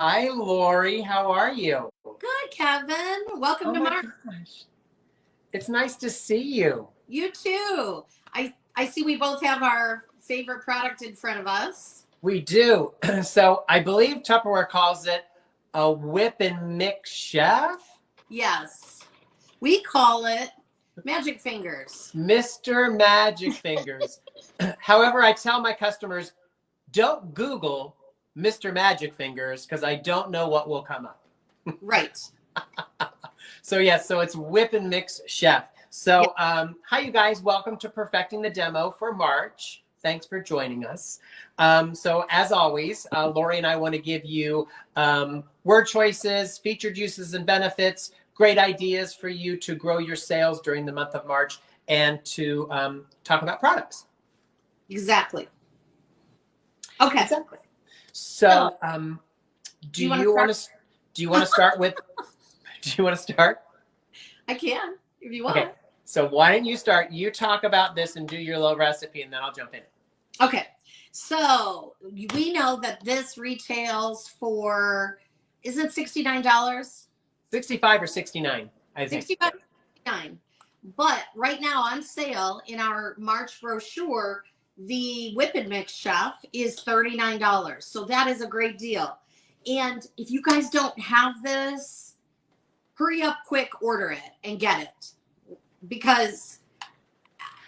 Hi, Lori. How are you? Good, Kevin. Welcome Oh to my Mark. gosh. It's nice to see you. You too. I see we both have our favorite product in front of us. We do. So I believe Tupperware calls it a whip and mix chef. Yes. We call it Magic Fingers. Mr. Magic Fingers. However, I tell my customers, don't Google Mr. Magic Fingers because I don't know what will come up. Right. So yes, so it's whip and mix chef. Yeah. So hi you guys, welcome to Perfecting the Demo for March. Thanks for joining us. So as always, Lori and I want to give you word choices, featured uses and benefits, great ideas for you to grow your sales during the month of March and to talk about products. Exactly. Okay. Exactly. So, So do you want to start? do you want to start with, do you want to start? I can if you Okay, want. so why don't you start? You talk about this and do your little recipe, and then I'll jump in. Okay. So, we know that this retails for, is it $69? 65 or 69, I think. 65 nine. But right now on sale in our March brochure, the Whip and Mix Chef is $39. So that is a great deal. And if you guys don't have this, hurry up quick, order it and get it because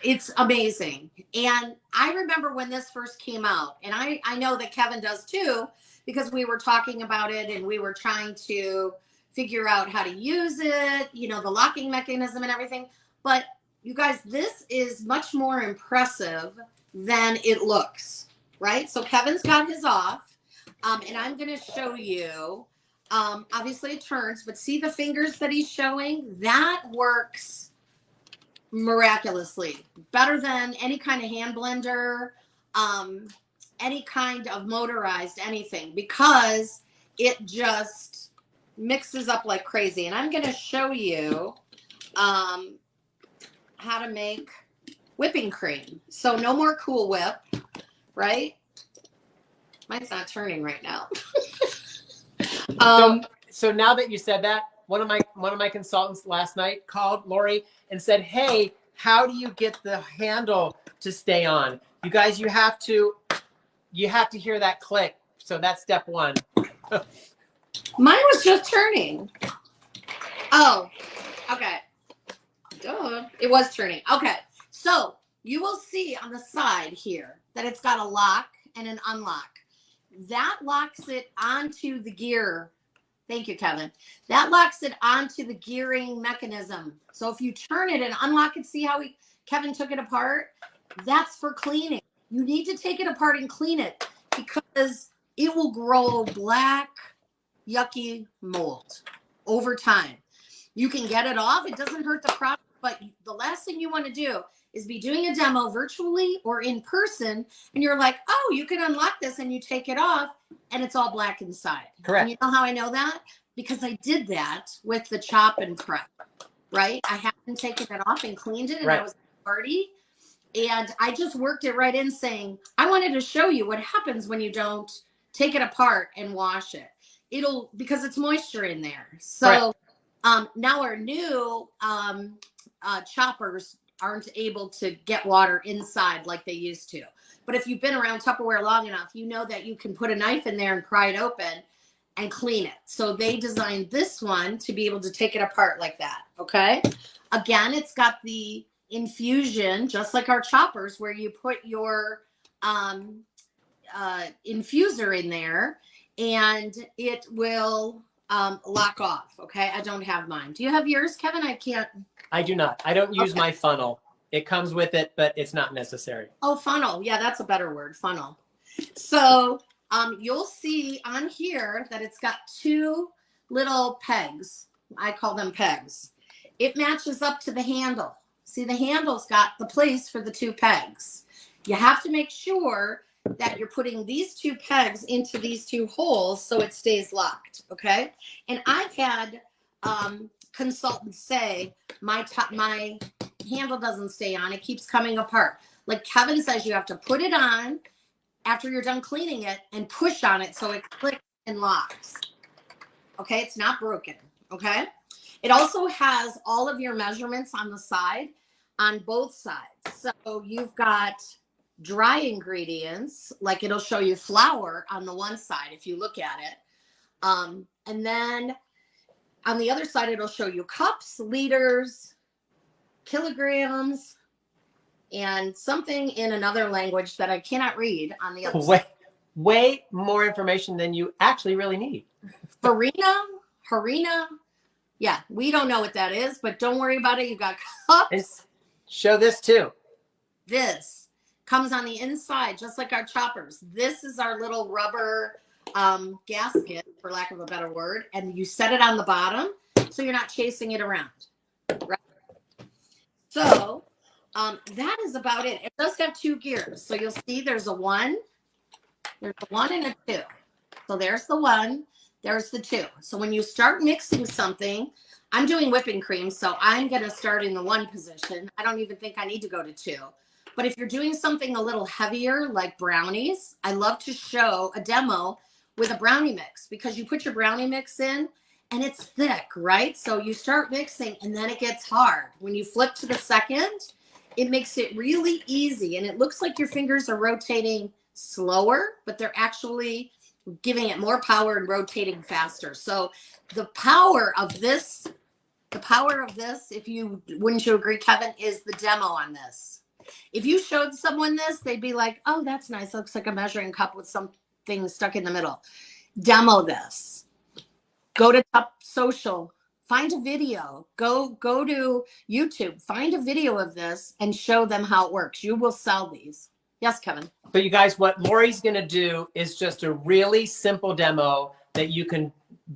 it's amazing. And I remember when this first came out, and I know that Kevin does too, because we were talking about it and we were trying to figure out how to use it, the locking mechanism and everything. But you guys, this is much more impressive than it looks, right? So Kevin's got his off, and I'm going to show you. Obviously it turns, but see the fingers that he's showing? That works miraculously better than any kind of hand blender, any kind of motorized anything, because it just mixes up like crazy. And I'm going to show you how to make whipping cream. So no more Cool Whip, right? Mine's not turning right now. So now that you said that, one of my consultants last night called Lori and said, "Hey, how do you get the handle to stay on? You guys, you have to hear that click. So that's step one." Mine was just turning. Oh, okay. Duh. It was turning. Okay. So you will see on the side here that it's got a lock and an unlock. That locks it onto the gear. Thank you, Kevin. That locks it onto the gearing mechanism. So if you turn it and unlock it, see how Kevin took it apart? That's for cleaning. You need to take it apart and clean it because it will grow black, yucky mold over time. You can get it off. It doesn't hurt the product, but the last thing you want to do is be doing a demo virtually or in person, and you're like, oh, you can unlock this, and you take it off, and it's all black inside. Correct. And you know how I know that? Because I did that with the chop and prep, right? I hadn't taken it off and cleaned it, and Right. I was at a party, and I just worked it right in saying, I wanted to show you what happens when you don't take it apart and wash it. Because it's moisture in there. So now our new choppers aren't able to get water inside like they used to. But if you've been around Tupperware long enough, you know that you can put a knife in there and pry it open and clean it. So they designed this one to be able to take it apart like that. Okay. Again, it's got the infusion, just like our choppers, where you put your infuser in there and it will lock off. Okay. I don't have mine. Do you have yours, Kevin? I can't. I do not. I don't use my funnel. It comes with it, but it's not necessary. Oh, funnel. Yeah, that's a better word, funnel. So you'll see on here that it's got two little pegs. I call them pegs. It matches up to the handle. See, the handle's got the place for the two pegs. You have to make sure that you're putting these two pegs into these two holes so it stays locked, okay? And I've had consultants say my handle doesn't stay on, it keeps coming apart. Like Kevin says, you have to put it on after you're done cleaning it and push on it so it clicks and locks. Okay, it's not broken. Okay, it also has all of your measurements on the side, on both sides. So you've got dry ingredients, like it'll show you flour on the one side if you look at it. And then on the other side, it'll show you cups, liters, kilograms, and something in another language that I cannot read on the other side. Way more information than you actually really need. Harina. Yeah, we don't know what that is, but don't worry about it. You got cups. And show this too. This comes on the inside, just like our choppers. This is our little rubber gasket, for lack of a better word, and you set it on the bottom so you're not chasing it around. Right? So that is about it. It does have 2 gears. So you'll see there's a 1 and a 2. So there's the 1, there's the 2. So when you start mixing something, I'm doing whipping cream, so I'm going to start in the 1 position. I don't even think I need to go to 2. But if you're doing something a little heavier, like brownies, I love to show a demo with a brownie mix, because you put your brownie mix in and it's thick, right? So you start mixing and then it gets hard. When you flip to the second, it makes it really easy, and it looks like your fingers are rotating slower, but they're actually giving it more power and rotating faster. So the power of this, if you, wouldn't you agree, Kevin, is the demo on this. If you showed someone this, they'd be like, oh, that's nice. Looks like a measuring cup with something stuck in the middle. Demo this. Go to Top Social. Find a video. Go to YouTube. Find a video of this and show them how it works. You will sell these. Yes, Kevin. So you guys, what Lori's going to do is just a really simple demo that you can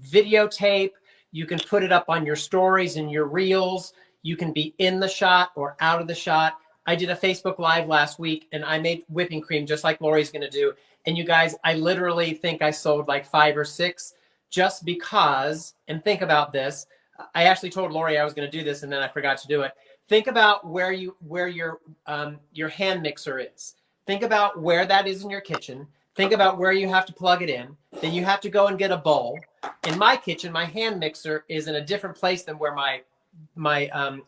videotape. You can put it up on your stories and your reels. You can be in the shot or out of the shot. I did a Facebook Live last week and I made whipping cream just like Lori's going to do. And you guys, I literally think I sold like 5 or 6 just because, and think about this. I actually told Lori I was going to do this and then I forgot to do it. Think about where your hand mixer is. Think about where that is in your kitchen. Think about where you have to plug it in. Then you have to go and get a bowl. In my kitchen, my hand mixer is in a different place than where my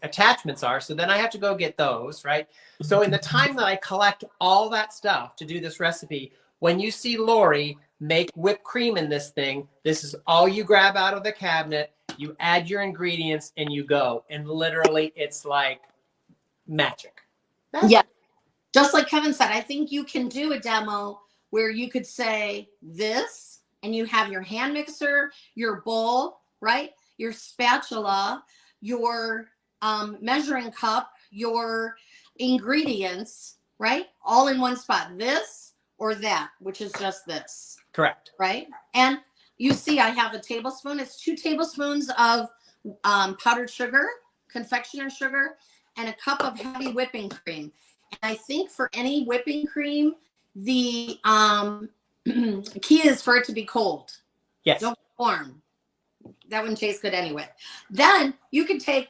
attachments are. So then I have to go get those, right? So in the time that I collect all that stuff to do this recipe, when you see Lori make whipped cream in this thing, this is all you grab out of the cabinet. You add your ingredients and you go. And literally it's like magic. Yeah. Just like Kevin said, I think you can do a demo where you could say this and you have your hand mixer, your bowl, right? Your spatula, your measuring cup, your ingredients, right? All in one spot. This or that, which is just this. Correct. Right? And you see I have a tablespoon. It's 2 tablespoons of powdered sugar, confectioner's sugar, and a cup of heavy whipping cream. And I think for any whipping cream, the key is for it to be cold. Yes. Don't be warm. That wouldn't taste good anyway. Then you could take,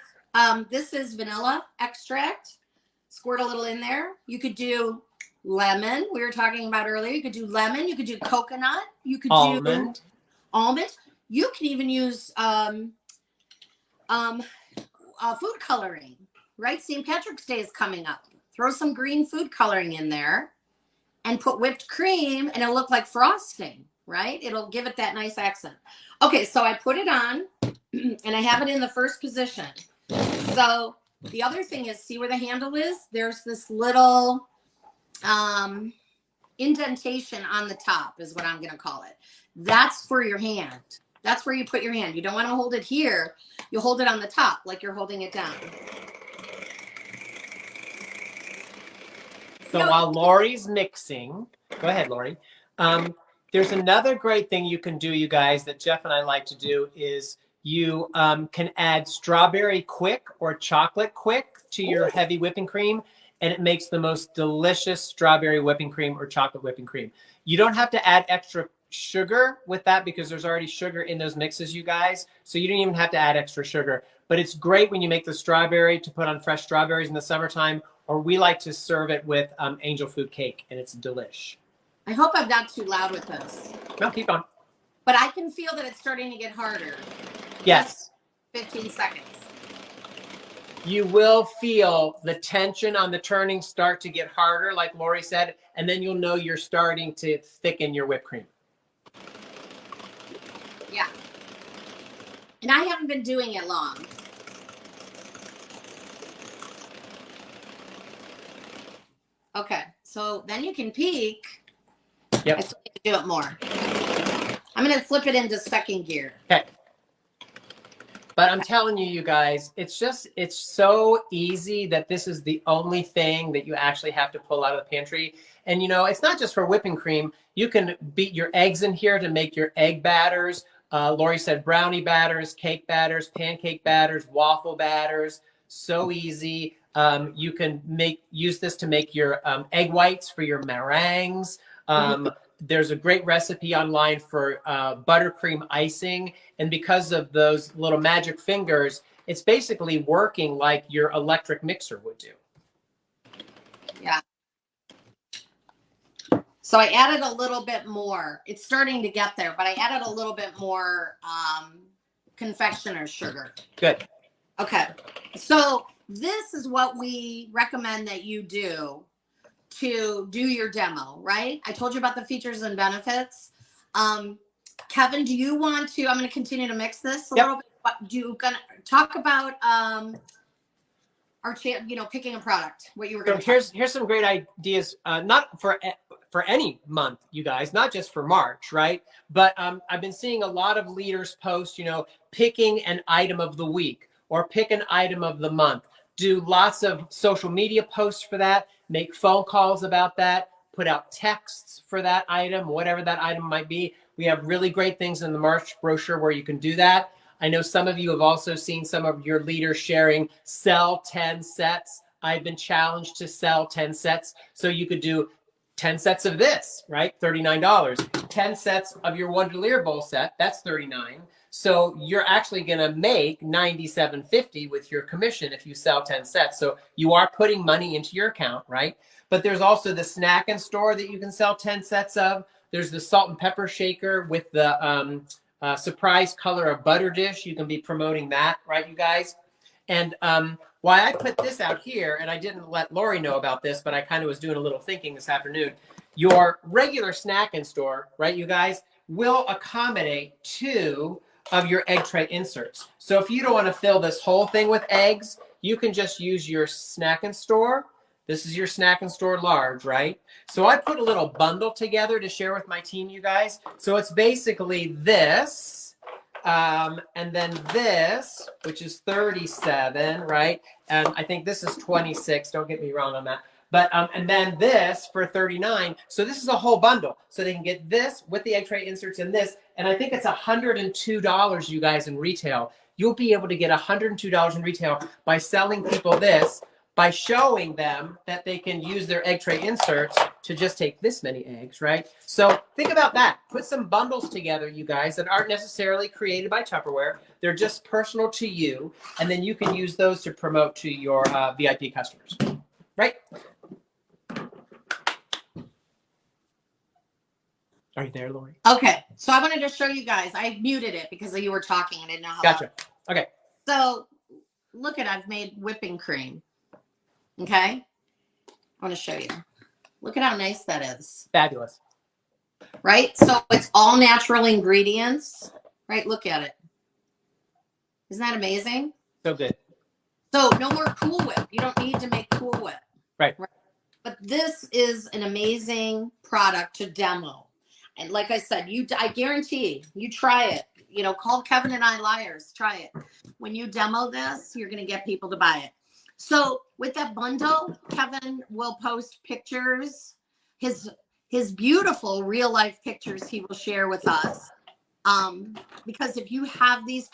this is vanilla extract, squirt a little in there. You could do lemon, we were talking about earlier. You could do lemon. You could do coconut. You could do almond. You can even use food coloring, right? St. Patrick's Day is coming up. Throw some green food coloring in there and put whipped cream and it'll look like frosting, right? It'll give it that nice accent. Okay, so I put it on and I have it in the first position. So the other thing is, see where the handle is? There's this little indentation on the top is what I'm going to call it. That's for your hand. That's where you put your hand. You don't want to hold it here. You hold it on the top like you're holding it down. So while Lori's mixing, go ahead, Lori. There's another great thing you can do, you guys, that Jeff and I like to do is you can add strawberry quick or chocolate quick to your heavy whipping cream, and it makes the most delicious strawberry whipping cream or chocolate whipping cream. You don't have to add extra sugar with that because there's already sugar in those mixes, you guys. So you don't even have to add extra sugar. But it's great when you make the strawberry to put on fresh strawberries in the summertime, or we like to serve it with angel food cake, and it's delish. I hope I'm not too loud with this. No, keep on. But I can feel that it's starting to get harder. Yes. 15 seconds. You will feel the tension on the turning start to get harder, like Lori said, and then you'll know you're starting to thicken your whipped cream. Yeah. And I haven't been doing it long. Okay, so then you can peek. Yep. I still need to do it more. I'm going to flip it into second gear. Okay. But I'm telling you, you guys, it's so easy that this is the only thing that you actually have to pull out of the pantry. And, you know, it's not just for whipping cream. You can beat your eggs in here to make your egg batters. Lori said brownie batters, cake batters, pancake batters, waffle batters. So easy. You can use this to make your egg whites for your meringues. There's a great recipe online for buttercream icing. And because of those little magic fingers, it's basically working like your electric mixer would do. Yeah. So I added a little bit more. It's starting to get there, but I added a little bit more confectioner sugar. Good. Okay. So this is what we recommend that you do to do your demo, right? I told you about the features and benefits. Kevin, do you want to, I'm going to continue to mix this a little bit, but do you going to talk about picking a product, what you were going to here's some great ideas, not for any month, you guys, not just for March, right? But I've been seeing a lot of leaders post, you know, picking an item of the week or pick an item of the month. Do lots of social media posts for that, make phone calls about that, put out texts for that item, whatever that item might be. We have really great things in the March brochure where you can do that. I know some of you have also seen some of your leaders sharing sell 10 sets. I've been challenged to sell 10 sets. So you could do 10 sets of this, right? $39. 10 sets of your Wonder Lear Bowl set, that's $39. So you're actually going to make $97.50 with your commission if you sell 10 sets. So you are putting money into your account, right? But there's also the snack and store that you can sell 10 sets of. There's the salt and pepper shaker with the surprise color of butter dish. You can be promoting that, right, you guys? And why I put this out here, and I didn't let Lori know about this, but I kind of was doing a little thinking this afternoon. Your regular snack and store, right, you guys, will accommodate 2 of your egg tray inserts. So if you don't want to fill this whole thing with eggs, you can just use your snack and store. This is your snack and store large, right? So I put a little bundle together to share with my team, you guys. So it's basically this, and then this, which is 37, right? And I think this is 26. Don't get me wrong on that. But and then this for 39. So this is a whole bundle. So they can get this with the egg tray inserts and this. And I think it's $102, you guys, in retail. You'll be able to get $102 in retail by selling people this, by showing them that they can use their egg tray inserts to just take this many eggs, right? So think about that. Put some bundles together, you guys, that aren't necessarily created by Tupperware. They're just personal to you. And then you can use those to promote to your VIP customers, right? Are you there, Lori? Okay, so I wanted to show you guys. I muted it because you were talking. I didn't know how. Gotcha. Okay. So look at, I've made whipping cream. Okay, I want to show you. Look at how nice that is. Fabulous. Right? So it's all natural ingredients. Right? Look at it. Isn't that amazing? So good. So no more Cool Whip. You don't need to make Cool Whip. Right. But this is an amazing product to demo. And like I said, I guarantee you try it. You know, call Kevin and I liars. Try it. When you demo this, you're going to get people to buy it. So with that bundle, Kevin will post pictures, his beautiful real life pictures he will share with us. Because if you have these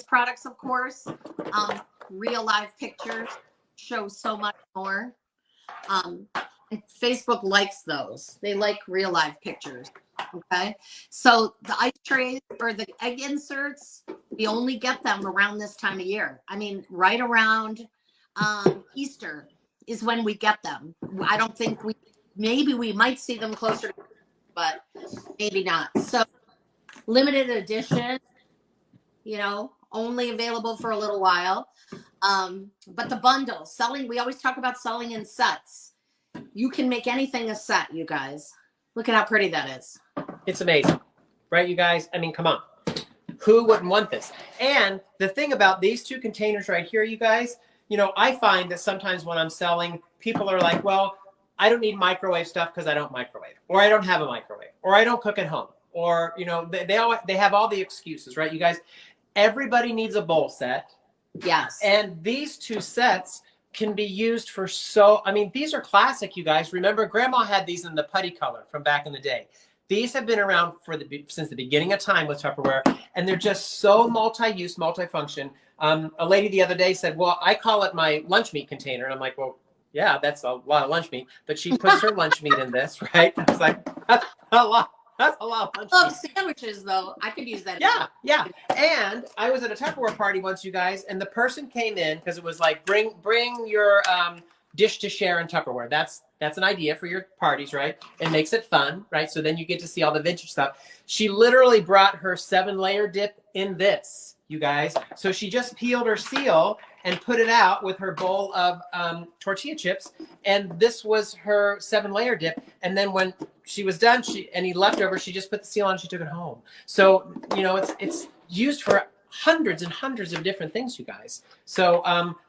products, of course, real life pictures show so much more. Facebook likes those. They like real life pictures. Okay. So the ice trays or the egg inserts, we only get them around this time of year. I mean, right around Easter is when we get them. I don't think maybe we might see them closer, but maybe not. So limited edition, only available for a little while. But the bundle selling, we always talk about selling in sets. You can make anything a set, you guys. Look at how pretty that is. It's amazing, right, you guys? I mean, come on. Who wouldn't want this? And the thing about these two containers right here, you guys, I find that sometimes when I'm selling, people are like, well, I don't need microwave stuff because I don't microwave, or I don't have a microwave, or I don't cook at home, or, they have all the excuses, right, you guys? Everybody needs a bowl set. Yes. And these two sets can be used for these are classic, you guys. Remember, Grandma had these in the putty color from back in the day. These have been around since the beginning of time with Tupperware, and they're just so multi-use, multi-function. A lady the other day said, well, I call it my lunch meat container. And I'm like, well, yeah, that's a lot of lunch meat. But she puts her lunch meat in this, right? I was like, that's a lot. That's a lot of lunch I love meat. sandwiches, though. I could use that. Yeah. And I was at a Tupperware party once, you guys, and the person came in because it was like, bring your dish to share in Tupperware. That's an idea for your parties, right? It makes it fun, right? So then you get to see all the vintage stuff. She literally brought her 7-layer dip in this, you guys. So she just peeled her seal and put it out with her bowl of tortilla chips. And this was her 7-layer dip. And then when she was done, any leftover, she just put the seal on and she took it home. So, it's used for hundreds and hundreds of different things, you guys. So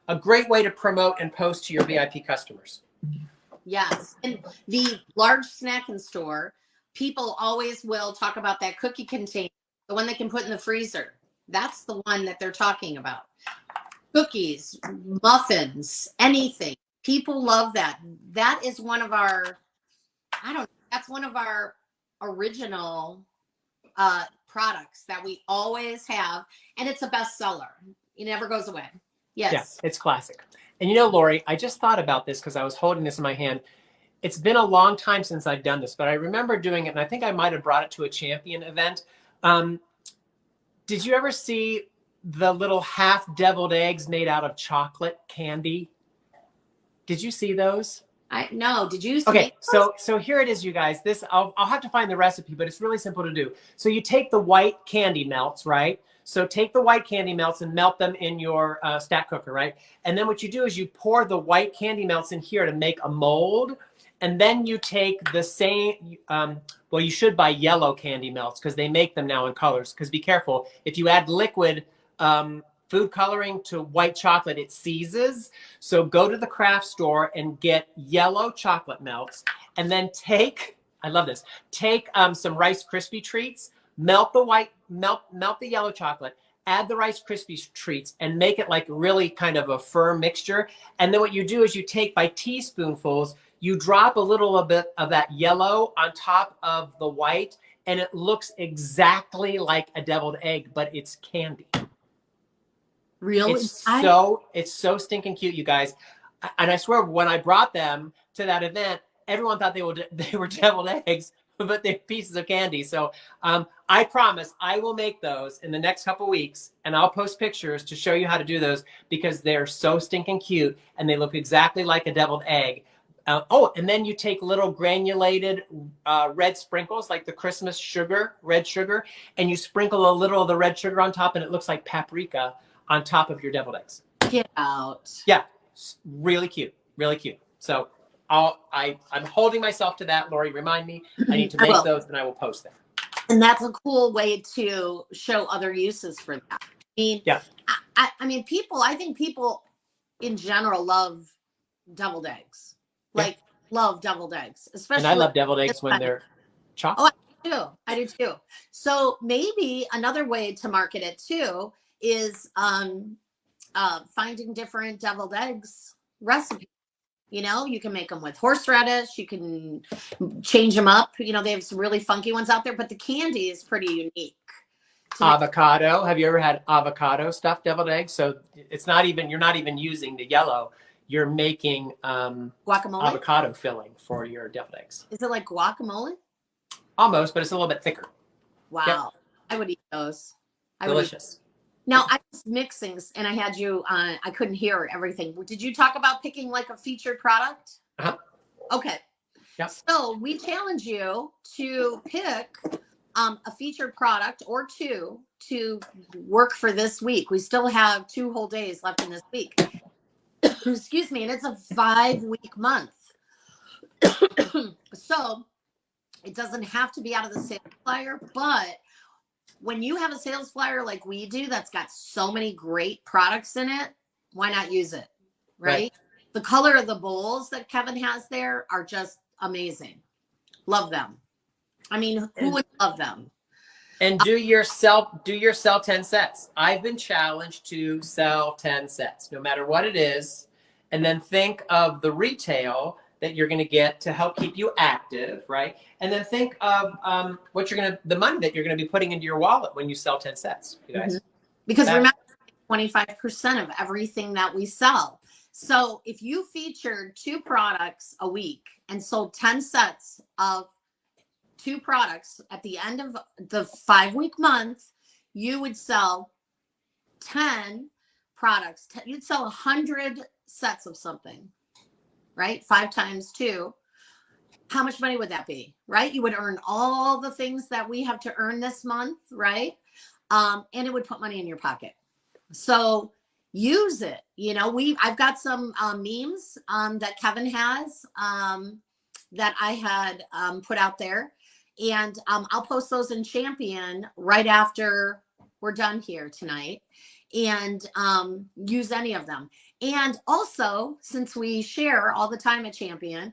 a great way to promote and post to your VIP customers. Yes. And the large snacking store, people always will talk about that cookie container, the one they can put in the freezer. That's the one that they're talking about. Cookies, muffins, anything. People love that. That is one of our, that's one of our original products that we always have. And it's a bestseller. It never goes away. Yes. Yeah, it's classic. And Lori, I just thought about this because I was holding this in my hand. It's been a long time since I've done this, but I remember doing it, and I think I might have brought it to a champion event. Did you ever see the little half deviled eggs made out of chocolate candy? Did you see those? No. Did you see? Okay, so here it is, you guys. This I'll have to find the recipe, but it's really simple to do. So you take the white candy melts, right? So take the white candy melts and melt them in your stack cooker, right? And then what you do is you pour the white candy melts in here to make a mold. And then you take the same, well, you should buy yellow candy melts because they make them now in colors. Because be careful, if you add liquid food coloring to white chocolate, it seizes. So go to the craft store and get yellow chocolate melts. And then I love this, take some Rice Krispie treats, melt the yellow chocolate, add the Rice Krispie treats, and make it like really kind of a firm mixture. And then what you do is you take by teaspoonfuls, you drop a little bit of that yellow on top of the white, and it looks exactly like a deviled egg, but it's candy. Really? It's so stinking cute, you guys. And I swear, when I brought them to that event, everyone thought they were deviled eggs, but they're pieces of candy. So I promise I will make those in the next couple weeks, and I'll post pictures to show you how to do those because they're so stinking cute and they look exactly like a deviled egg. And then you take little granulated red sprinkles, like the Christmas red sugar, and you sprinkle a little of the red sugar on top, and it looks like paprika on top of your deviled eggs. Get out. Yeah, really cute, really cute. So I'm holding myself to that. Lori, remind me. I need to make those, and I will post them. And that's a cool way to show other uses for that. I mean, yeah. I think people in general love deviled eggs. Like, love deviled eggs, especially. And I love deviled eggs when they're chocolate. Oh, I do too. So maybe another way to market it too is finding different deviled eggs recipes. You can make them with horseradish. You can change them up. They have some really funky ones out there, but the candy is pretty unique. Avocado. Have you ever had avocado stuffed deviled eggs? So you're not even using the yellow. You're making guacamole avocado filling for your deviled eggs. Is it like guacamole? Almost, but it's a little bit thicker. Wow. Yep. I would eat those. Delicious. Now, I was mixing, and I had you I couldn't hear everything. Did you talk about picking like a featured product? Uh-huh. Okay. Yep. So we challenge you to pick a featured product or two to work for this week. We still have 2 whole days left in this week. Excuse me. And it's a 5-week month. So it doesn't have to be out of the sales flyer, but when you have a sales flyer like we do that's got so many great products in it, why not use it? Right? The color of the bowls that Kevin has there are just amazing. Love them. I mean, who would love them? And do your sell 10 sets. I've been challenged to sell 10 sets, no matter what it is. And then think of the retail that you're going to get to help keep you active, right? And then think of the money that you're going to be putting into your wallet when you sell 10 sets, you guys. Because remember, 25% of everything that we sell. So if you featured 2 products a week and sold 10 sets of 2 products at the end of the 5-week month, you would sell 10 products. You'd sell 100 sets of something, right? 5 times 2. How much money would that be, right? You would earn all the things that we have to earn this month, right? And it would put money in your pocket. So use it. You know, I've got some memes that Kevin has that I had put out there. And I'll post those in Champion right after we're done here tonight, and use any of them. And also, since we share all the time at Champion,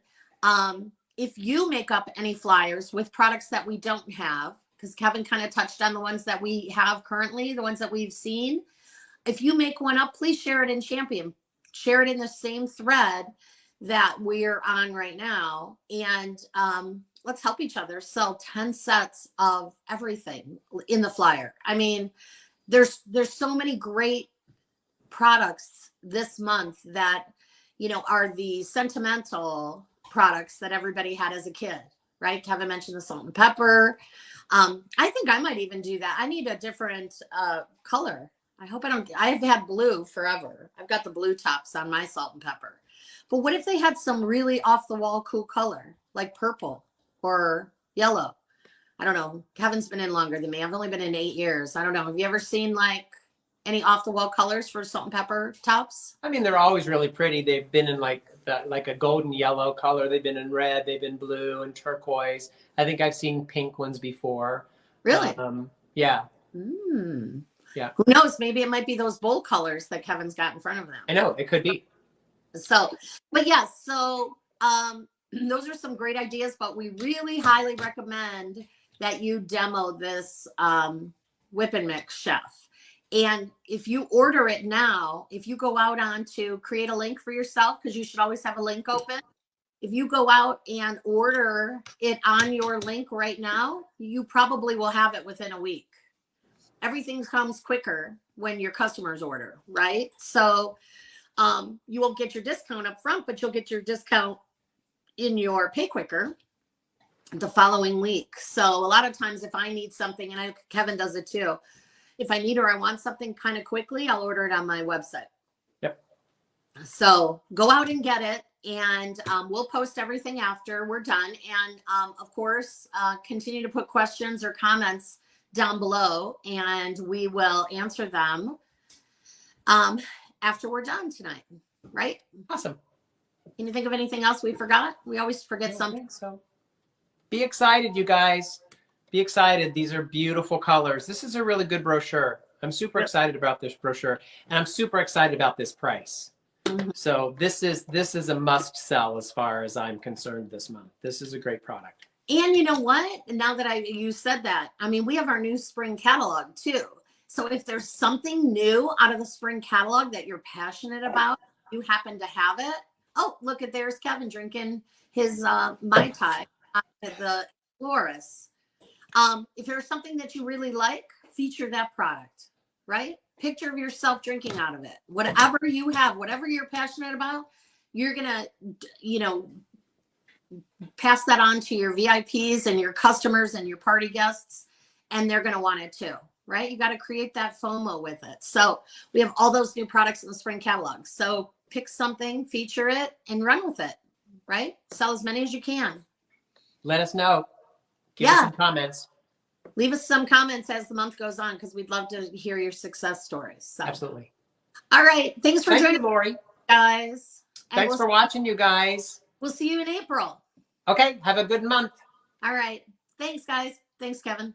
if you make up any flyers with products that we don't have, because Kevin kind of touched on the ones that we have currently, the ones that we've seen. If you make one up, please share it in Champion. Share it in the same thread that we're on right now. And let's help each other sell 10 sets of everything in the flyer. I mean, there's so many great products this month that, you know, are the sentimental products that everybody had as a kid, right? Kevin mentioned the salt and pepper. I think I might even do that. I need a different color. I hope I've had blue forever. I've got the blue tops on my salt and pepper. But what if they had some really off the wall cool color, like purple or yellow? I don't know. Kevin's been in longer than me. I've only been in 8 years. I don't know. Have you ever seen like any off the wall colors for salt and pepper tops? I mean, they're always really pretty. They've been in like a golden yellow color. They've been in red. They've been blue and turquoise. I think I've seen pink ones before. Really? Yeah. Yeah. Who knows? Maybe it might be those bowl colors that Kevin's got in front of them. I know, it could be. So, but yeah, so those are some great ideas, but we really highly recommend that you demo this whip and mix chef. And if you order it now, if you go out on to create a link for yourself, because you should always have a link open. If you go out and order it on your link right now, you probably will have it within a week. Everything comes quicker when your customers order, right? So you won't get your discount up front, but you'll get your discount in your pay quicker the following week. So a lot of times if I need something, and Kevin does it too, if I need or I want something kind of quickly, I'll order it on my website. Yep. So go out and get it. And we'll post everything after we're done. And of course, continue to put questions or comments down below, and we will answer them after we're done tonight. Right? Awesome. Can you think of anything else we forgot? We always forget something. So be excited, you guys. Be excited. These are beautiful colors. This is a really good brochure. I'm super excited about this brochure, and I'm super excited about this price. So this is a must sell as far as I'm concerned this month. This is a great product. And you know what? Now that you said that, I mean, we have our new spring catalog too. So if there's something new out of the spring catalog that you're passionate about, you happen to have it. Oh, look at there's Kevin drinking his Mai Tai at the Florist. If there's something that you really like, feature that product, right? Picture of yourself drinking out of it. Whatever you have, whatever you're passionate about, you're going to, you know, pass that on to your VIPs and your customers and your party guests, and they're going to want it too, right? You got to create that FOMO with it. So we have all those new products in the spring catalog. So pick something, feature it, and run with it, right? Sell as many as you can. Let us know. Give us some comments. Leave us some comments as the month goes on because we'd love to hear your success stories. So. Absolutely. All right. Thanks for Thank joining you, Lori. guys. And Thanks for watching, you guys. We'll see you in April. Okay. Have a good month. All right. Thanks, guys. Thanks, Kevin.